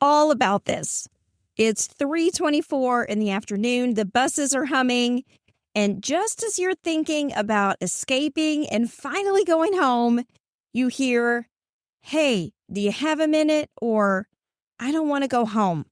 all about this. It's 3:24 in the afternoon. The buses are humming. And just as you're thinking about escaping and finally going home, you hear, "Hey, do you have a minute?" Or, "I don't want to go home."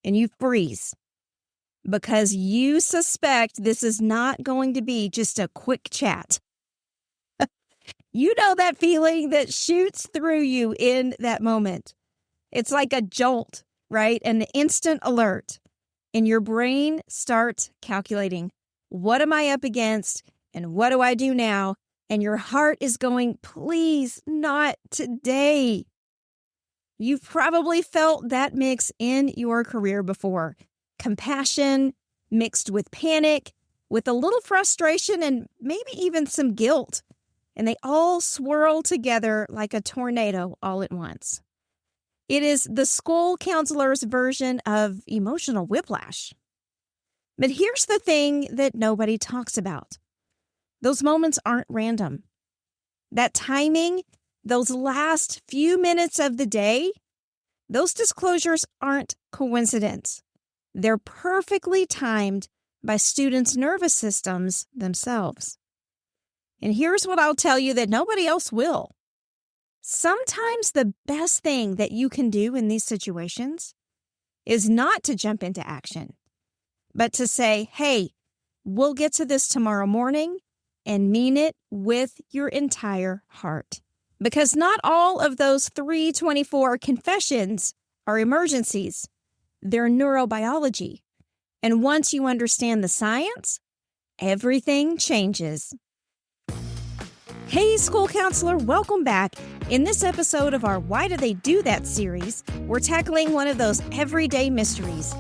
And you freeze because you suspect this is not going to be just a quick chat. You know that feeling that shoots through you in that moment. It's like a jolt, right? An instant alert. And your brain starts calculating, what am I up against? And what do I do now? And your heart is going, please, not today. You've probably felt that mix in your career before. Compassion mixed with panic, with a little frustration and maybe even some guilt. And they all swirl together like a tornado all at once. It is the school counselor's version of emotional whiplash. But here's the thing that nobody talks about. Those moments aren't random. That timing, those last few minutes of the day, those disclosures aren't coincidence. They're perfectly timed by students' nervous systems themselves. And here's what I'll tell you that nobody else will. Sometimes the best thing that you can do in these situations is not to jump into action, but to say, hey, we'll get to this tomorrow morning, and mean it with your entire heart. Because not all of those 324 confessions are emergencies. They're neurobiology. And once you understand the science, everything changes. Hey, school counselor, welcome back. In this episode of our Why Do They Do That series, we're tackling one of those everyday mysteries.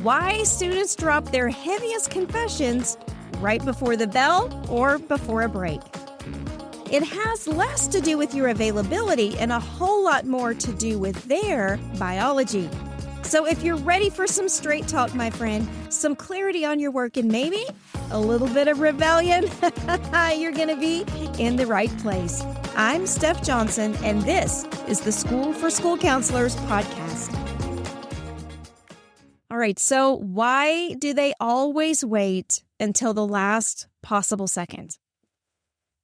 Why students drop their heaviest confessions right before the bell or before a break. It has less to do with your availability and a whole lot more to do with their biology. So if you're ready for some straight talk, my friend, some clarity on your work and maybe a little bit of rebellion, you're going to be in the right place. I'm Steph Johnson, and this is the School for School Counselors podcast. All right, so why do they always wait until the last possible second?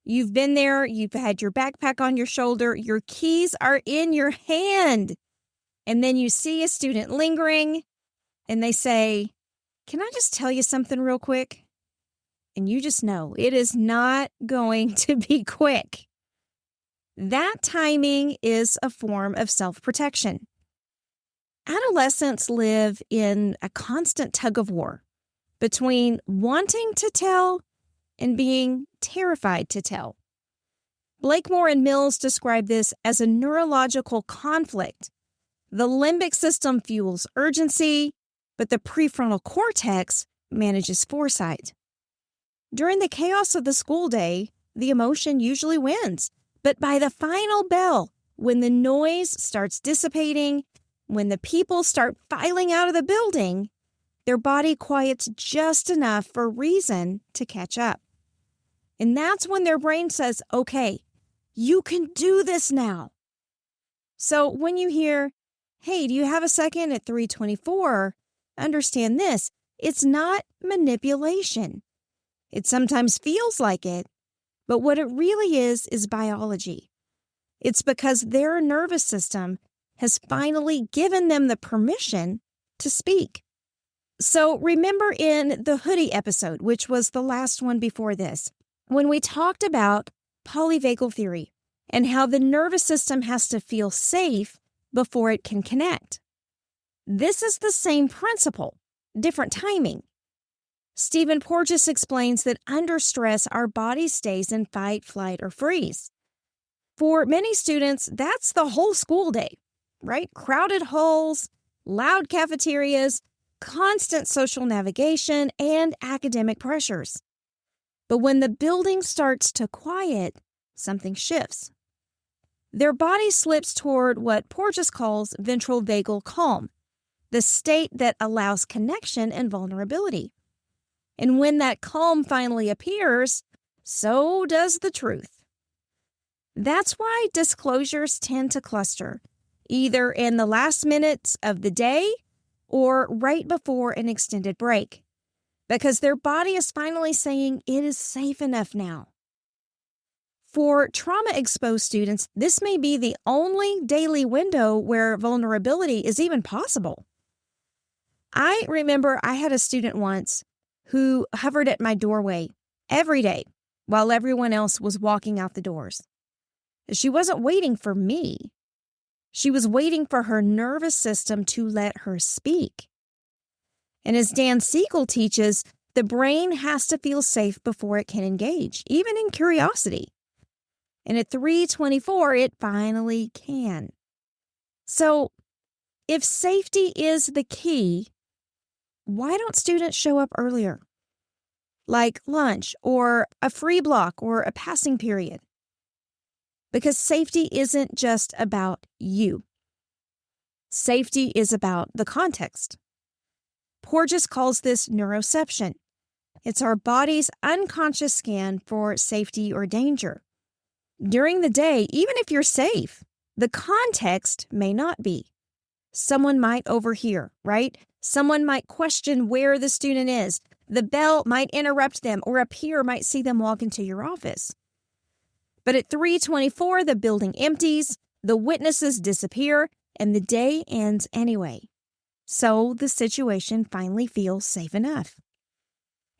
You've been there, you've had your backpack on your shoulder, your keys are in your hand, and then you see a student lingering, and they say, "Can I just tell you something real quick?" And you just know it is not going to be quick. That timing is a form of self-protection. Adolescents live in a constant tug of war between wanting to tell and being terrified to tell. Blakemore and Mills describe this as a neurological conflict. The limbic system fuels urgency, but the prefrontal cortex manages foresight. During the chaos of the school day, the emotion usually wins. But by the final bell, when the noise starts dissipating, when the people start filing out of the building, their body quiets just enough for reason to catch up. And that's when their brain says, okay, you can do this now. So when you hear, hey, do you have a second at 3:24? Understand this, it's not manipulation. It sometimes feels like it, but what it really is biology. It's because their nervous system has finally given them the permission to speak. So remember in the hoodie episode, which was the last one before this, when we talked about polyvagal theory and how the nervous system has to feel safe before it can connect. This is the same principle, different timing. Stephen Porges explains that under stress, our body stays in fight, flight, or freeze. For many students, that's the whole school day, right? Crowded halls, loud cafeterias, constant social navigation, and academic pressures. But when the building starts to quiet, something shifts. Their body slips toward what Porges calls ventral vagal calm, the state that allows connection and vulnerability. And when that calm finally appears, so does the truth. That's why disclosures tend to cluster. either in the last minutes of the day or right before an extended break, because their body is finally saying it is safe enough now. For trauma-exposed students, this may be the only daily window where vulnerability is even possible. I remember I had a student once who hovered at my doorway every day while everyone else was walking out the doors. She wasn't waiting for me. She was waiting for her nervous system to let her speak. And as Dan Siegel teaches, the brain has to feel safe before it can engage, even in curiosity. And at 3:24, it finally can. So, if safety is the key, why don't students show up earlier? Like lunch or a free block or a passing period? Because safety isn't just about you. Safety is about the context. Porges calls this neuroception. It's our body's unconscious scan for safety or danger. During the day, even if you're safe, the context may not be. Someone might overhear, right? Someone might question where the student is. The bell might interrupt them, or a peer might see them walk into your office. But at 3:24, the building empties, the witnesses disappear, and the day ends anyway. So the situation finally feels safe enough.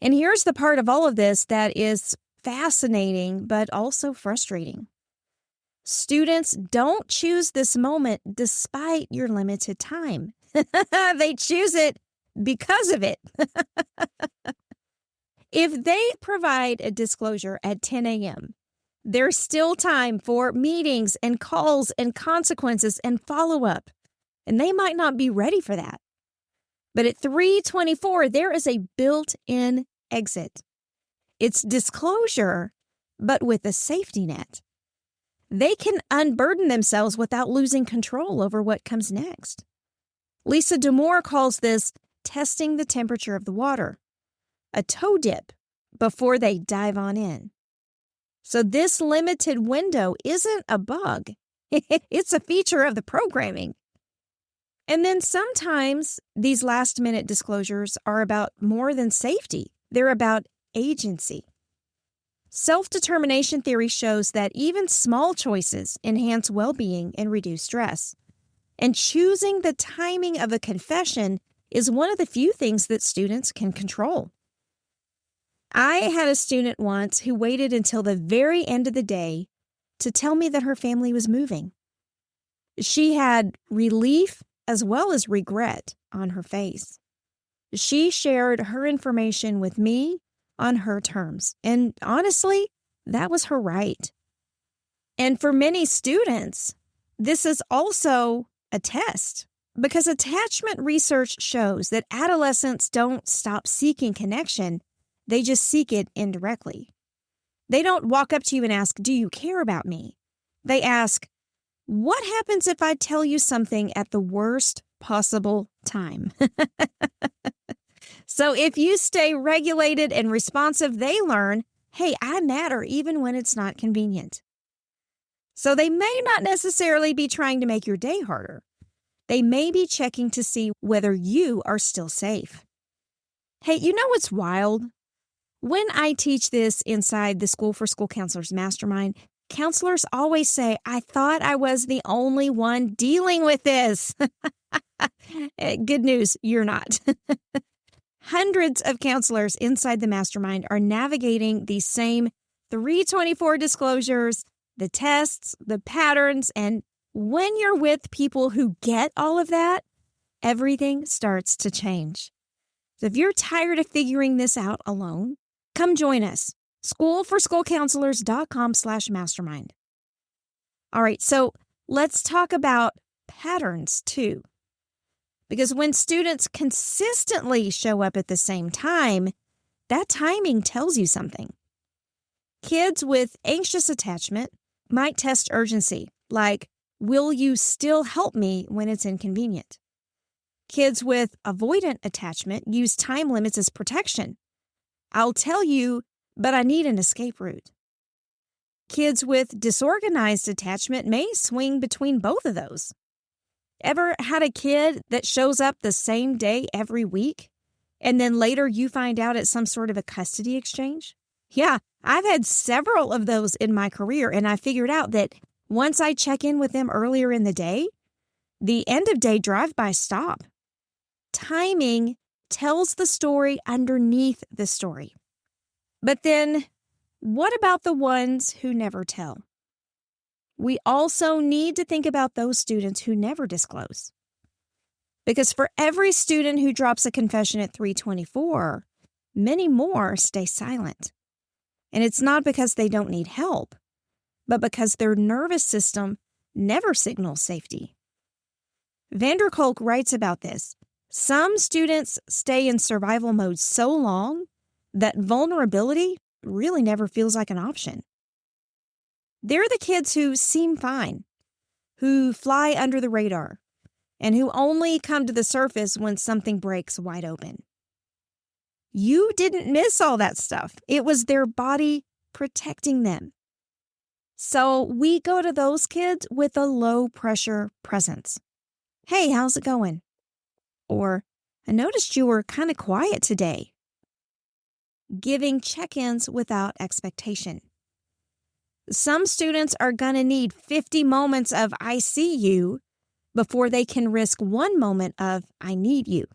And here's the part of all of this that is fascinating, but also frustrating. Students don't choose this moment despite your limited time. They choose it because of it. If they provide a disclosure at 10 a.m., there's still time for meetings and calls and consequences and follow-up, and they might not be ready for that. But at 3:24, there is a built-in exit. It's disclosure, but with a safety net. They can unburden themselves without losing control over what comes next. Lisa DeMore calls this testing the temperature of the water, a toe dip before they dive on in. So this limited window isn't a bug. It's a feature of the programming. And then sometimes these last-minute disclosures are about more than safety. They're about agency. Self-determination theory shows that even small choices enhance well-being and reduce stress. And choosing the timing of a confession is one of the few things that students can control. I had a student once who waited until the very end of the day to tell me that her family was moving. She had relief as well as regret on her face. She shared her information with me on her terms, and honestly, that was her right. And for many students, this is also a test, because attachment research shows that adolescents don't stop seeking connection, they just seek it indirectly. They don't walk up to you and ask, "Do you care about me?" They ask, "What happens if I tell you something at the worst possible time?" So if you stay regulated and responsive, they learn, hey, I matter even when it's not convenient. So they may not necessarily be trying to make your day harder. They may be checking to see whether you are still safe. Hey, you know what's wild? When I teach this inside the School for School Counselors Mastermind, counselors always say, I thought I was the only one dealing with this. Good news, you're not. Hundreds of counselors inside the mastermind are navigating these same 324 disclosures, the tests, the patterns, and when you're with people who get all of that, everything starts to change. So if you're tired of figuring this out alone, come join us. schoolforschoolcounselors.com/mastermind. All right, so let's talk about patterns too. Because when students consistently show up at the same time, that timing tells you something. Kids with anxious attachment might test urgency, like, will you still help me when it's inconvenient? Kids with avoidant attachment use time limits as protection. I'll tell you, but I need an escape route. Kids with disorganized attachment may swing between both of those. Ever had a kid that shows up the same day every week, and then later you find out it's some sort of a custody exchange? Yeah, I've had several of those in my career, and I figured out that once I check in with them earlier in the day, the end-of-day drive-by stop. Timing tells the story underneath the story. But then, what about the ones who never tell? We also need to think about those students who never disclose. Because for every student who drops a confession at 324, many more stay silent. And it's not because they don't need help, but because their nervous system never signals safety. Vanderkolk writes about this. Some students stay in survival mode so long that vulnerability really never feels like an option. They're the kids who seem fine, who fly under the radar, and who only come to the surface when something breaks wide open. You didn't miss all that stuff. It was their body protecting them. So we go to those kids with a low-pressure presence. Hey, how's it going? Or, I noticed you were kind of quiet today. Giving check-ins without expectation. Some students are going to need 50 moments of I see you before they can risk one moment of I need you.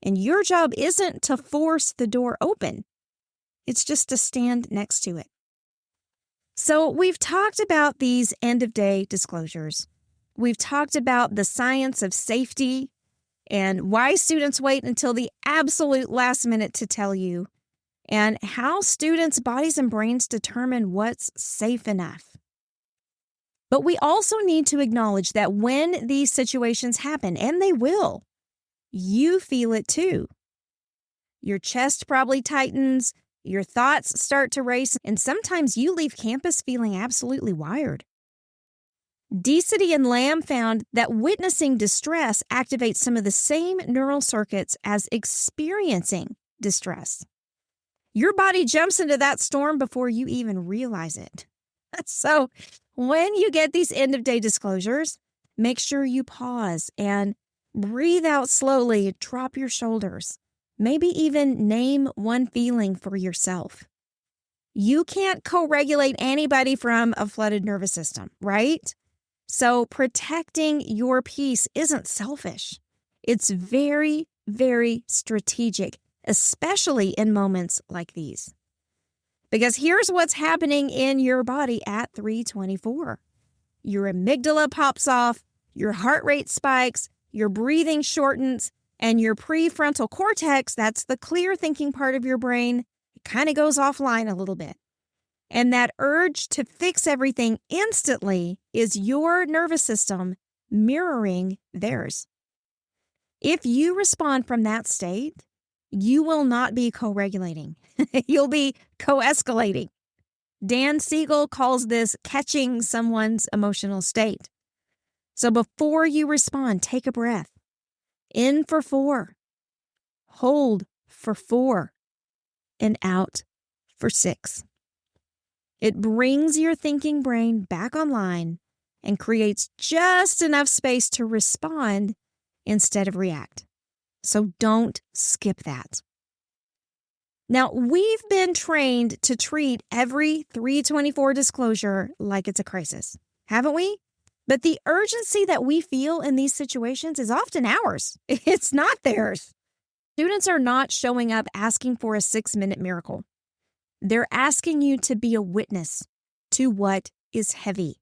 And your job isn't to force the door open. It's just to stand next to it. So we've talked about these end-of-day disclosures. We've talked about the science of safety and why students wait until the absolute last minute to tell you, and how students' bodies and brains determine what's safe enough. But we also need to acknowledge that when these situations happen, and they will, you feel it too. Your chest probably tightens, your thoughts start to race, and sometimes you leave campus feeling absolutely wired. Decity and Lamb found that witnessing distress activates some of the same neural circuits as experiencing distress. Your body jumps into that storm before you even realize it. So when you get these end-of-day disclosures, make sure you pause and breathe out slowly, drop your shoulders. Maybe even name one feeling for yourself. You can't co-regulate anybody from a flooded nervous system, right? So protecting your peace isn't selfish. It's very, very strategic, especially in moments like these. Because here's what's happening in your body at 324. Your amygdala pops off, your heart rate spikes, your breathing shortens, and your prefrontal cortex, that's the clear thinking part of your brain, it kind of goes offline a little bit. And that urge to fix everything instantly is your nervous system mirroring theirs. If you respond from that state, you will not be co-regulating. You'll be co-escalating. Dan Siegel calls this catching someone's emotional state. So before you respond, take a breath. In for 4. Hold for 4. And out for 6. It brings your thinking brain back online and creates just enough space to respond instead of react. So don't skip that. Now, we've been trained to treat every 324 disclosure like it's a crisis, haven't we? But the urgency that we feel in these situations is often ours. It's not theirs. Students are not showing up asking for a 6-minute miracle. They're asking you to be a witness to what is heavy.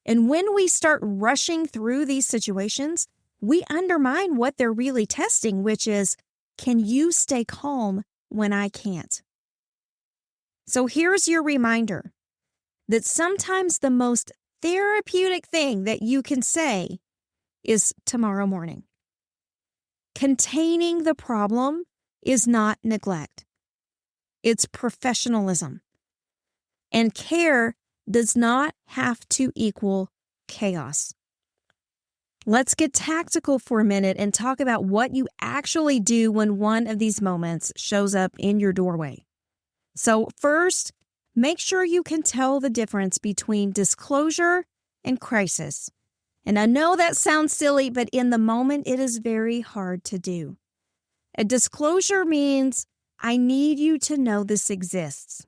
And when we start rushing through these situations, we undermine what they're really testing, which is, can you stay calm when I can't? So here's your reminder that sometimes the most therapeutic thing that you can say is tomorrow morning. Containing the problem is not neglect. It's professionalism. And care does not have to equal chaos. Let's get tactical for a minute and talk about what you actually do when one of these moments shows up in your doorway. So first, make sure you can tell the difference between disclosure and crisis. And I know that sounds silly, but in the moment, it is very hard to do. A disclosure means I need you to know this exists.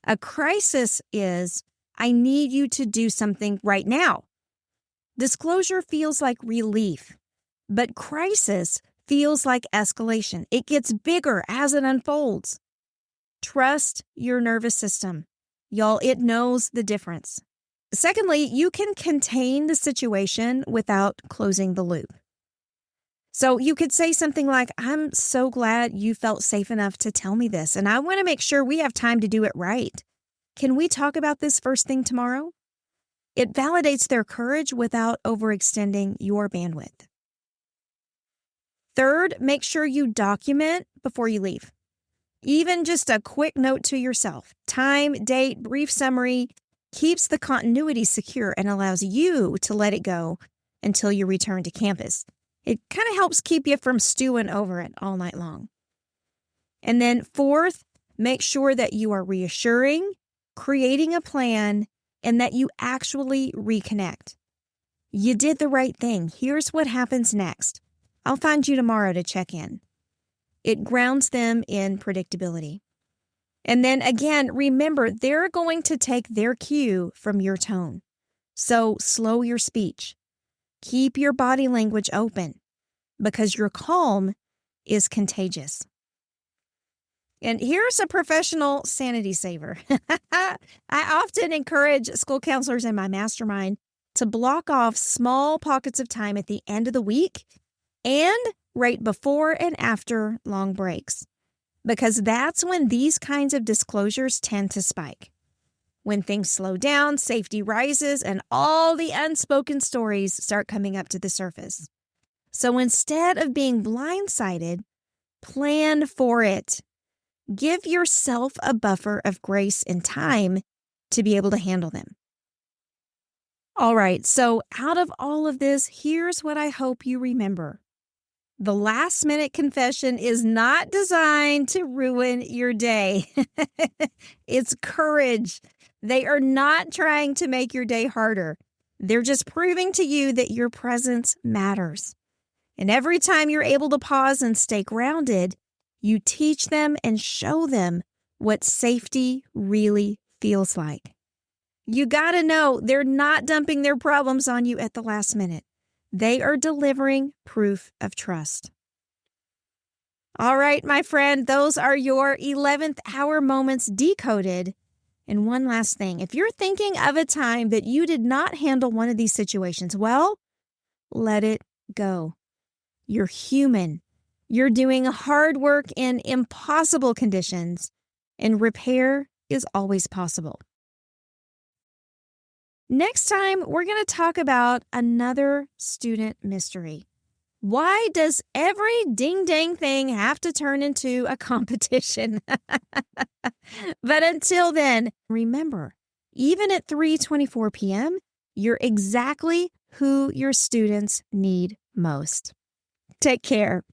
A crisis is I need you to do something right now. Disclosure feels like relief, but crisis feels like escalation. It gets bigger as it unfolds. Trust your nervous system. Y'all, it knows the difference. Secondly, you can contain the situation without closing the loop. So you could say something like, I'm so glad you felt safe enough to tell me this, and I want to make sure we have time to do it right. Can we talk about this first thing tomorrow? It validates their courage without overextending your bandwidth. Third, make sure you document before you leave. Even just a quick note to yourself, time, date, brief summary, keeps the continuity secure and allows you to let it go until you return to campus. It kind of helps keep you from stewing over it all night long. And then fourth, make sure that you are reassuring, creating a plan, and that you actually reconnect. You did the right thing. Here's what happens next. I'll find you tomorrow to check in. It grounds them in predictability. And then again, remember, they're going to take their cue from your tone. So slow your speech. Keep your body language open because your calm is contagious. And here's a professional sanity saver. I often encourage school counselors in my mastermind to block off small pockets of time at the end of the week and right before and after long breaks, because that's when these kinds of disclosures tend to spike. When things slow down, safety rises, and all the unspoken stories start coming up to the surface. So instead of being blindsided, plan for it. Give yourself a buffer of grace and time to be able to handle them. All right, so out of all of this, here's what I hope you remember. The last-minute confession is not designed to ruin your day. It's courage. They are not trying to make your day harder. They're just proving to you that your presence matters. And every time you're able to pause and stay grounded, you teach them and show them what safety really feels like. You got to know they're not dumping their problems on you at the last minute. They are delivering proof of trust. All right, my friend, those are your 11th hour moments decoded. And one last thing, if you're thinking of a time that you did not handle one of these situations well, let it go. You're human. You're doing hard work in impossible conditions, and repair is always possible. Next time, we're going to talk about another student mystery. Why does every ding-dang thing have to turn into a competition? But until then, remember, even at 3:24 p.m., you're exactly who your students need most. Take care.